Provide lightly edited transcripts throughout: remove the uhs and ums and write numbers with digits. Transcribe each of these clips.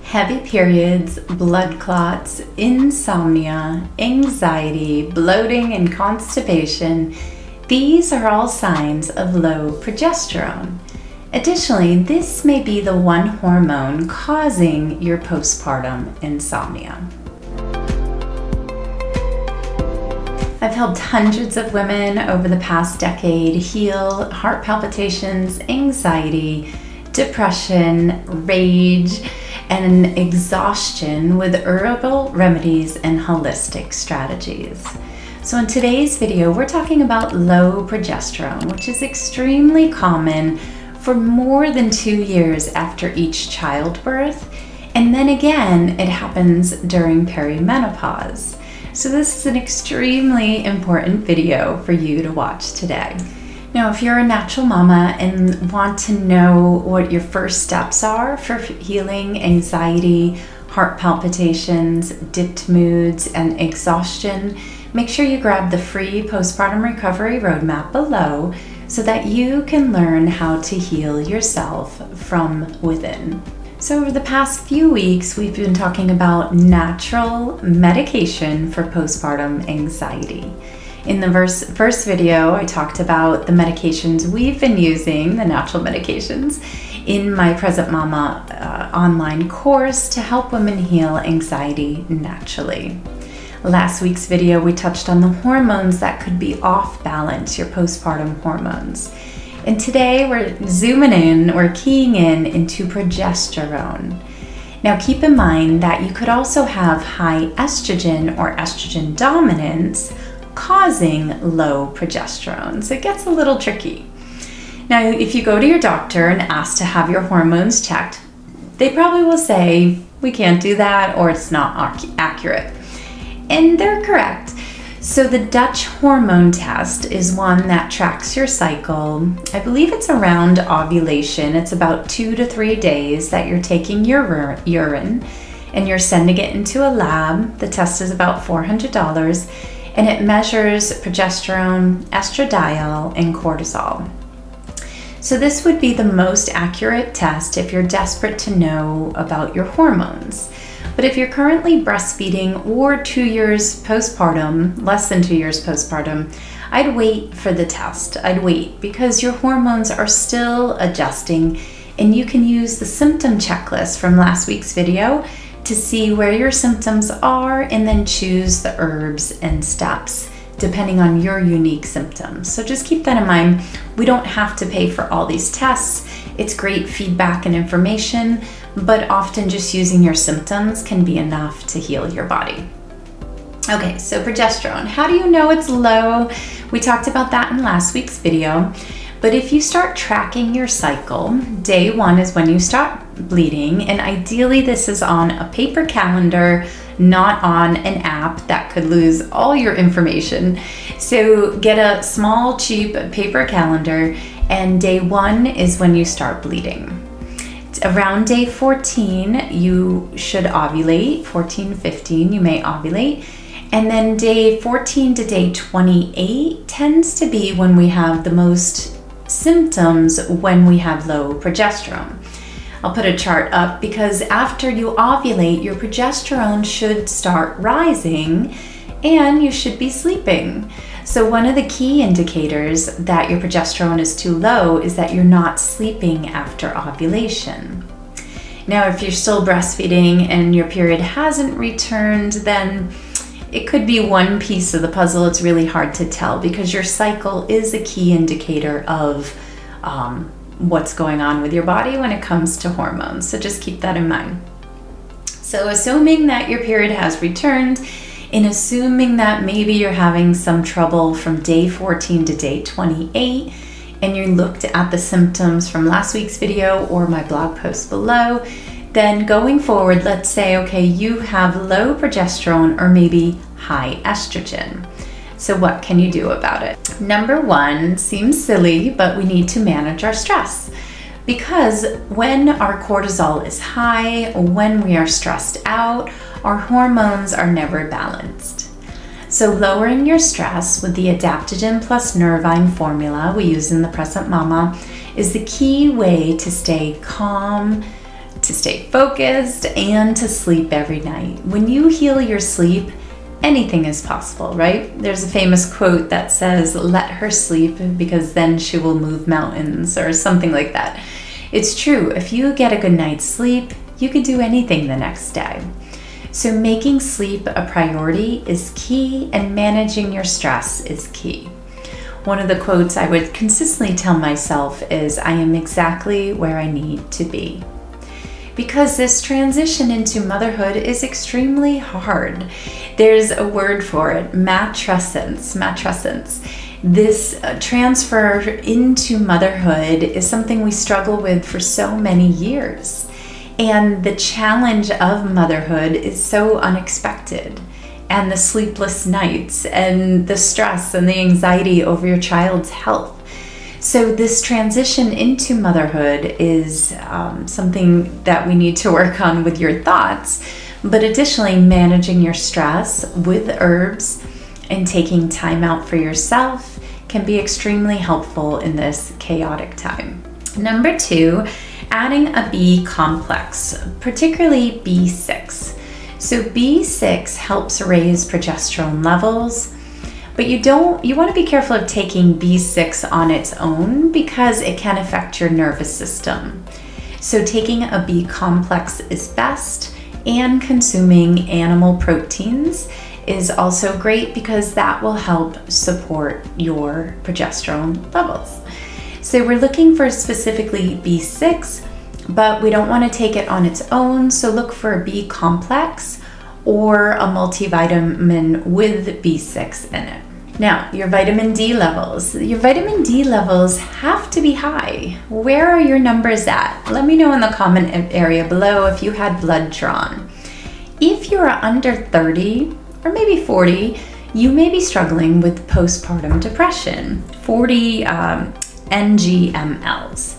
Heavy periods, blood clots, insomnia, anxiety, bloating, and constipation, these are all signs of low progesterone. Additionally, this may be the one hormone causing your postpartum insomnia. I've helped hundreds of women over the past decade heal heart palpitations, anxiety, depression, rage, and exhaustion with herbal remedies and holistic strategies. So in today's video, we're talking about low progesterone, which is extremely common for more than 2 years after each childbirth. And then again, it happens during perimenopause. So this is an extremely important video for you to watch today. Now, if you're a natural mama and want to know what your first steps are for healing anxiety, heart palpitations, dipped moods, and exhaustion, make sure you grab the free postpartum recovery roadmap below so that you can learn how to heal yourself from within. So over the past few weeks, we've been talking about natural medication for postpartum anxiety. In the first video, I talked about the medications we've been using, the natural medications, in my Present Mama online course to help women heal anxiety naturally. Last week's video, we touched on the hormones that could be off balance, your postpartum hormones. And today we're zooming in, we're keying in into progesterone. Now keep in mind that you could also have high estrogen or estrogen dominance causing low progesterone. So it gets a little tricky. Now, if you go to your doctor and ask to have your hormones checked, they probably will say, we can't do that, or it's not accurate. And they're correct. So the Dutch hormone test is one that tracks your cycle. I believe it's around ovulation. It's about 2 to 3 days that you're taking your urine and you're sending it into a lab. The test is about $400 and it measures progesterone, estradiol, and cortisol. So this would be the most accurate test if you're desperate to know about your hormones. But if you're currently breastfeeding or 2 years postpartum, less than 2 years postpartum, I'd wait for the test. I'd wait because your hormones are still adjusting and you can use the symptom checklist from last week's video to see where your symptoms are and then choose the herbs and steps depending on your unique symptoms. So just keep that in mind. We don't have to pay for all these tests. It's great feedback and information, but often just using your symptoms can be enough to heal your body. Okay, so progesterone. How do you know it's low? We talked about that in last week's video. But if you start tracking your cycle, day 1 is when you start bleeding, and ideally this is on a paper calendar, not on an app that could lose all your information. So get a small, cheap paper calendar, and day 1 is when you start bleeding. Around day 14, you should ovulate. 14, 15, you may ovulate. And then day 14 to day 28 tends to be when we have the most symptoms when we have low progesterone. I'll put a chart up because after you ovulate, your progesterone should start rising and you should be sleeping. So one of the key indicators that your progesterone is too low is that you're not sleeping after ovulation. Now, if you're still breastfeeding and your period hasn't returned, then it could be one piece of the puzzle. It's really hard to tell because your cycle is a key indicator of what's going on with your body when it comes to hormones. So just keep that in mind. So assuming that your period has returned, and assuming that maybe you're having some trouble from day 14 to day 28, and you looked at the symptoms from last week's video or my blog post below, then going forward, let's say, okay, you have low progesterone or maybe high estrogen. So what can you do about it? Number 1 seems silly, but we need to manage our stress. Because when our cortisol is high, when we are stressed out, our hormones are never balanced. So lowering your stress with the adaptogen plus nervine formula we use in the Present Mama is the key way to stay calm, to stay focused, and to sleep every night. When you heal your sleep, anything is possible, right? There's a famous quote that says, "Let her sleep because then she will move mountains," or something like that. It's true. If you get a good night's sleep, you can do anything the next day. So making sleep a priority is key, and managing your stress is key. One of the quotes I would consistently tell myself is, "I am exactly where I need to be." Because this transition into motherhood is extremely hard. There's a word for it, matrescence. This transfer into motherhood is something we struggle with for so many years. And the challenge of motherhood is so unexpected. And the sleepless nights and the stress and the anxiety over your child's health. So this transition into motherhood is something that we need to work on with your thoughts, but additionally managing your stress with herbs and taking time out for yourself can be extremely helpful in this chaotic time. Number 2, adding a B complex, particularly B6. So B6 helps raise progesterone levels, but you want to be careful of taking B6 on its own because it can affect your nervous system. So taking a B complex is best, and consuming animal proteins is also great because that will help support your progesterone levels. So we're looking for specifically B6, but we don't want to take it on its own, so look for a B complex or a multivitamin with B6 in it. Now, your vitamin D levels. Your vitamin D levels have to be high. Where are your numbers at? Let me know in the comment area below if you had blood drawn. If you're under 30 or maybe 40, you may be struggling with postpartum depression, 40 NGMLs.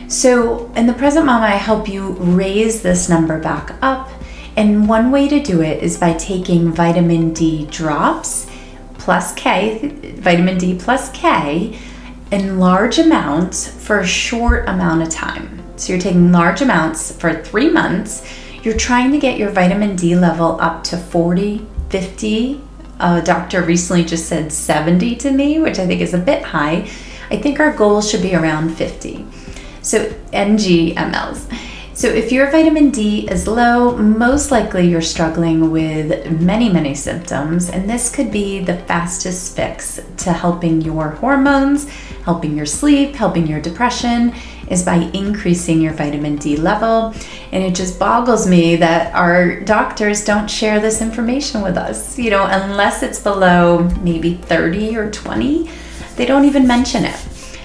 So in the Present Mom, I help you raise this number back up. And one way to do it is by taking vitamin D drops plus K, vitamin D plus K, in large amounts for a short amount of time. So you're taking large amounts for 3 months. You're trying to get your vitamin D level up to 40, 50. A doctor recently just said 70 to me, which I think is a bit high. I think our goal should be around 50. So NGMLs. So if your vitamin D is low, most likely you're struggling with many symptoms, and this could be the fastest fix to helping your hormones, helping your sleep, helping your depression, is by increasing your vitamin D level. And it just boggles me that our doctors don't share this information with us. Unless it's below maybe 30 or 20, they don't even mention it.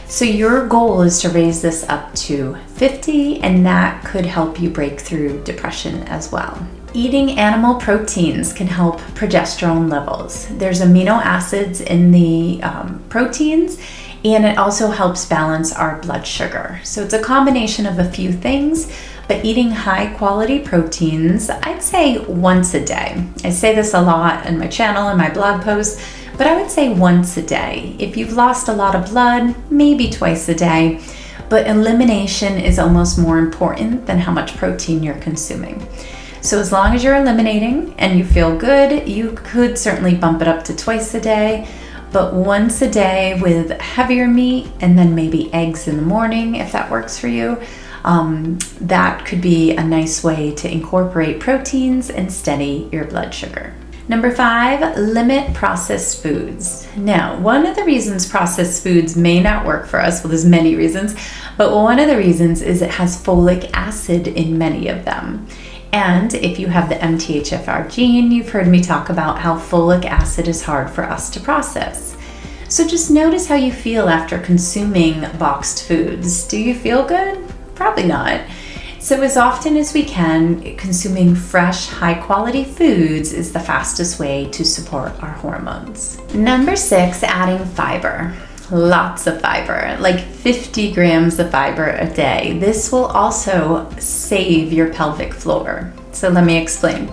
So your goal is to raise this up to 50, and that could help you break through depression as well. Eating animal proteins can help progesterone levels. There's amino acids in the proteins, and it also helps balance our blood sugar. So it's a combination of a few things, but eating high quality proteins, I'd say once a day. I say this a lot in my channel and my blog posts, but I would say once a day. If you've lost a lot of blood, maybe twice a day, but elimination is almost more important than how much protein you're consuming. So as long as you're eliminating and you feel good, you could certainly bump it up to twice a day, but once a day with heavier meat and then maybe eggs in the morning, if that works for you, that could be a nice way to incorporate proteins and steady your blood sugar. Number 5, limit processed foods. Now, one of the reasons processed foods may not work for us, well, there's many reasons, but one of the reasons is it has folic acid in many of them. And if you have the MTHFR gene, you've heard me talk about how folic acid is hard for us to process. So just notice how you feel after consuming boxed foods. Do you feel good? Probably not. So as often as we can, consuming fresh, high-quality foods is the fastest way to support our hormones. Number 6, adding fiber. Lots of fiber, like 50 grams of fiber a day. This will also save your pelvic floor. So let me explain.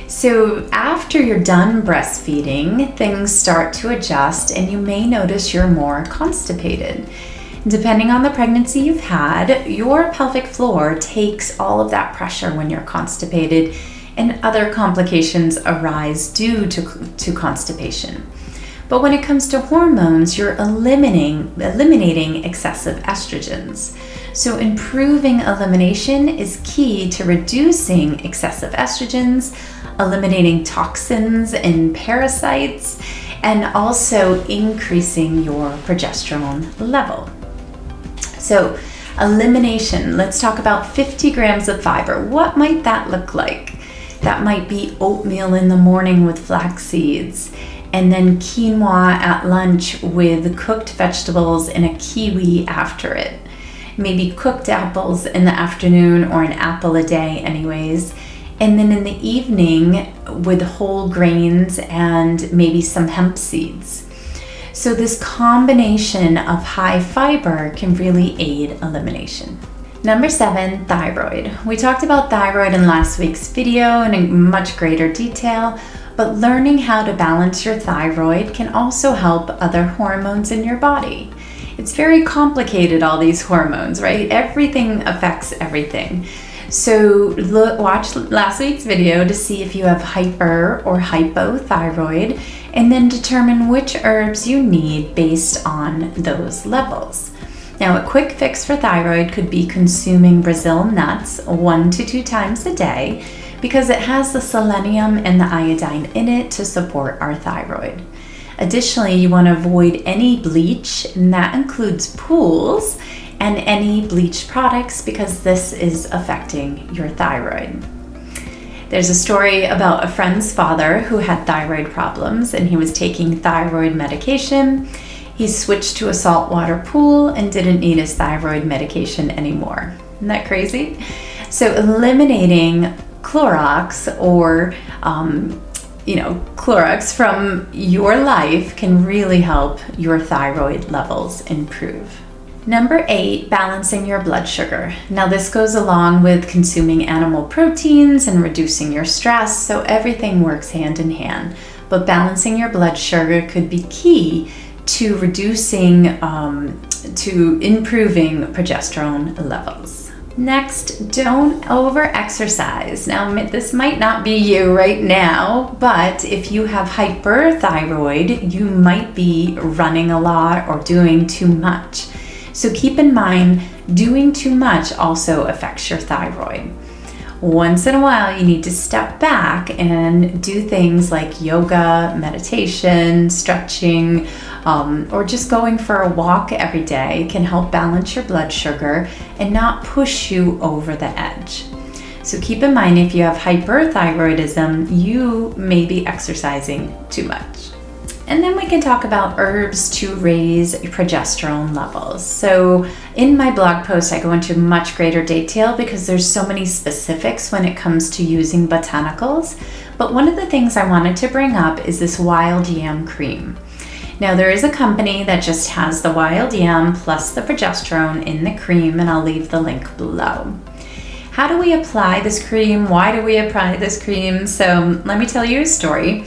So after you're done breastfeeding, things start to adjust and you may notice you're more constipated. Depending on the pregnancy you've had, your pelvic floor takes all of that pressure when you're constipated, and other complications arise due to constipation. But when it comes to hormones, you're eliminating excessive estrogens. So improving elimination is key to reducing excessive estrogens, eliminating toxins and parasites, and also increasing your progesterone level. So elimination, let's talk about 50 grams of fiber. What might that look like? That might be oatmeal in the morning with flax seeds, and then quinoa at lunch with cooked vegetables and a kiwi after it. Maybe cooked apples in the afternoon, or an apple a day anyways. And then in the evening with whole grains and maybe some hemp seeds. So this combination of high fiber can really aid elimination. Number 7, thyroid. We talked about thyroid in last week's video in much greater detail, but learning how to balance your thyroid can also help other hormones in your body. It's very complicated, all these hormones, right? Everything affects everything. So watch last week's video to see if you have hyper or hypothyroid, and then determine which herbs you need based on those levels. Now, a quick fix for thyroid could be consuming Brazil nuts 1 to 2 times a day, because it has the selenium and the iodine in it to support our thyroid. Additionally, you want to avoid any bleach, and that includes pools and any bleach products, because this is affecting your thyroid. There's a story about a friend's father who had thyroid problems, and he was taking thyroid medication. He switched to a saltwater pool and didn't need his thyroid medication anymore. Isn't that crazy? So eliminating Clorox or Clorox from your life can really help your thyroid levels improve. Number 8, balancing your blood sugar. Now this goes along with consuming animal proteins and reducing your stress, so everything works hand in hand. But balancing your blood sugar could be key to reducing, to improving progesterone levels. Next, don't over-exercise. Now, this might not be you right now, but if you have hyperthyroid, you might be running a lot or doing too much. So keep in mind, doing too much also affects your thyroid. Once in a while, you need to step back and do things like yoga, meditation, stretching, or just going for a walk every day can help balance your blood sugar and not push you over the edge. So keep in mind, if you have hyperthyroidism, you may be exercising too much. And then we can talk about herbs to raise progesterone levels. So in my blog post, I go into much greater detail because there's so many specifics when it comes to using botanicals. But one of the things I wanted to bring up is this wild yam cream. Now there is a company that just has the wild yam plus the progesterone in the cream, and I'll leave the link below. How do we apply this cream? Why do we apply this cream? So let me tell you a story.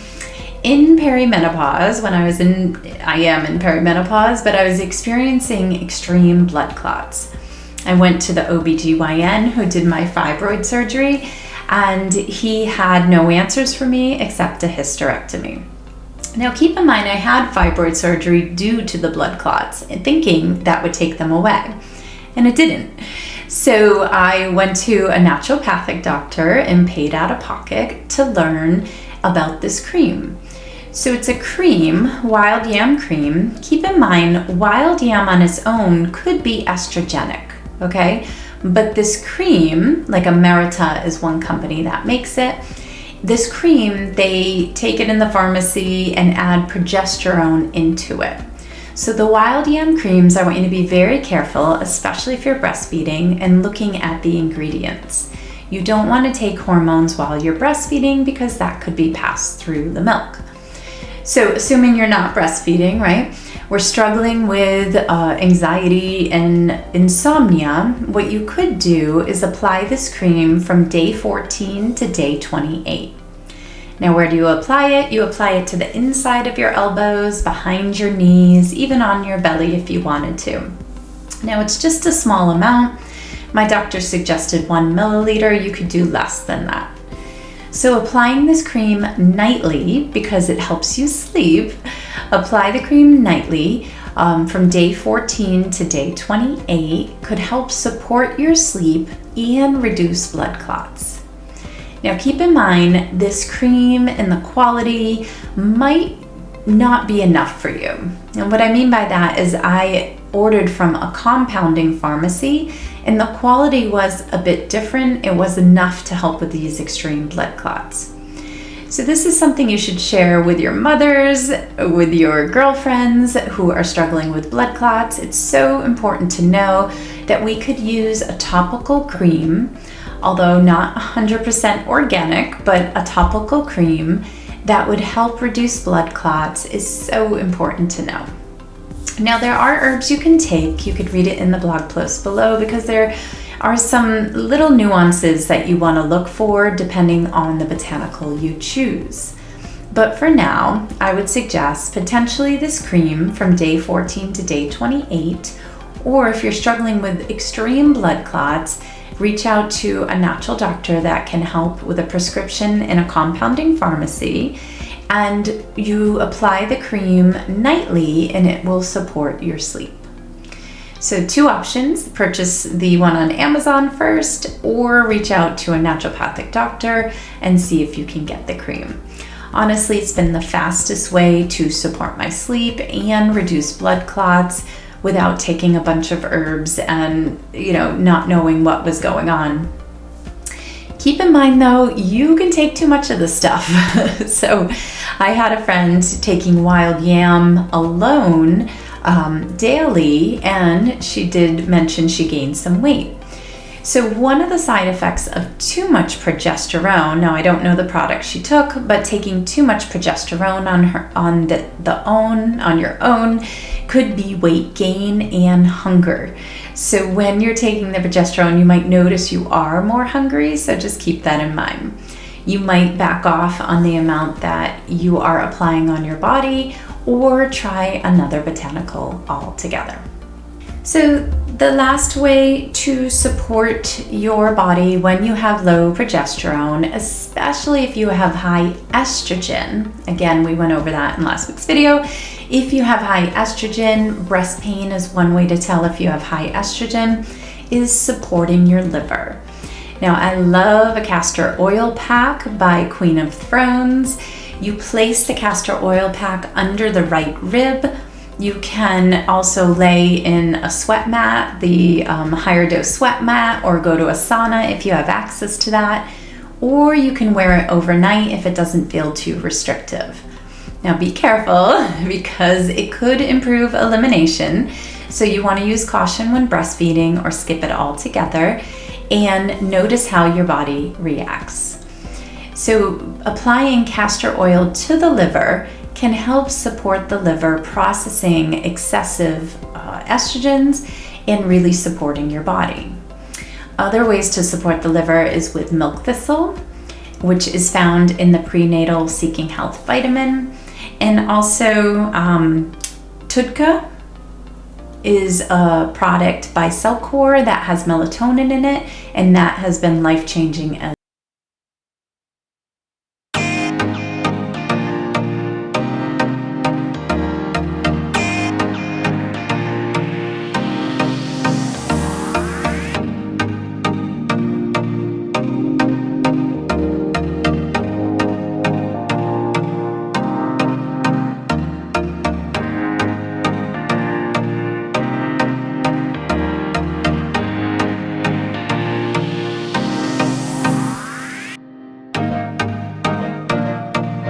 In perimenopause, I am in perimenopause, but I was experiencing extreme blood clots. I went to the OBGYN who did my fibroid surgery, and he had no answers for me except a hysterectomy. Now keep in mind, I had fibroid surgery due to the blood clots, thinking that would take them away, and it didn't. So I went to a naturopathic doctor and paid out of pocket to learn about this cream. So it's a cream, wild yam cream. Keep in mind, wild yam on its own could be estrogenic, okay? But this cream, like Emerita is one company that makes it. This cream, they take it in the pharmacy and add progesterone into it. So the wild yam creams, I want you to be very careful, especially if you're breastfeeding, and looking at the ingredients. You don't want to take hormones while you're breastfeeding because that could be passed through the milk. So assuming you're not breastfeeding, right? We're struggling with anxiety and insomnia. What you could do is apply this cream from day 14 to day 28. Now, where do you apply it? You apply it to the inside of your elbows, behind your knees, even on your belly if you wanted to. Now it's just a small amount. My doctor suggested 1 milliliter. You could do less than that. So applying this cream nightly, because it helps you sleep, apply the cream nightly from day 14 to day 28 could help support your sleep and reduce blood clots. Now keep in mind, this cream and the quality might not be enough for you. And what I mean by that is I ordered from a compounding pharmacy and the quality was a bit different. It was enough to help with these extreme blood clots. So this is something you should share with your mothers, with your girlfriends who are struggling with blood clots. It's so important to know that we could use a topical cream, although not 100% organic, but a topical cream that would help reduce blood clots is so important to know. Now there are herbs you can take. You could read it in the blog post below because there are some little nuances that you want to look for depending on the botanical you choose. But for now, I would suggest potentially this cream from day 14 to day 28, or if you're struggling with extreme blood clots, reach out to a natural doctor that can help with a prescription in a compounding pharmacy, and you apply the cream nightly and it will support your sleep. So 2 options: purchase the one on Amazon first or reach out to a naturopathic doctor and see if you can get the cream. Honestly, it's been the fastest way to support my sleep and reduce blood clots without taking a bunch of herbs and, not knowing what was going on. Keep in mind though, you can take too much of the stuff. So I had a friend taking wild yam alone daily, and she did mention she gained some weight. So one of the side effects of too much progesterone, now I don't know the product she took, but taking too much progesterone on your own could be weight gain and hunger. So when you're taking the progesterone, you might notice you are more hungry, so just keep that in mind. You might back off on the amount that you are applying on your body or try another botanical altogether. So the last way to support your body when you have low progesterone, especially if you have high estrogen, again, we went over that in last week's video. If you have high estrogen, breast pain is one way to tell if you have high estrogen, is supporting your liver. Now, I love a castor oil pack by Queen of Thrones. You place the castor oil pack under the right rib. You can also lay in a sweat mat, the higher dose sweat mat, or go to a sauna if you have access to that, or you can wear it overnight if it doesn't feel too restrictive. Now be careful because it could improve elimination, so you want to use caution when breastfeeding or skip it altogether, and notice how your body reacts. So applying castor oil to the liver can help support the liver processing excessive estrogens and really supporting your body. Other ways to support the liver is with milk thistle, which is found in the prenatal Seeking Health vitamin, and also Tudka is a product by Cellcore that has melatonin in it, and that has been life-changing as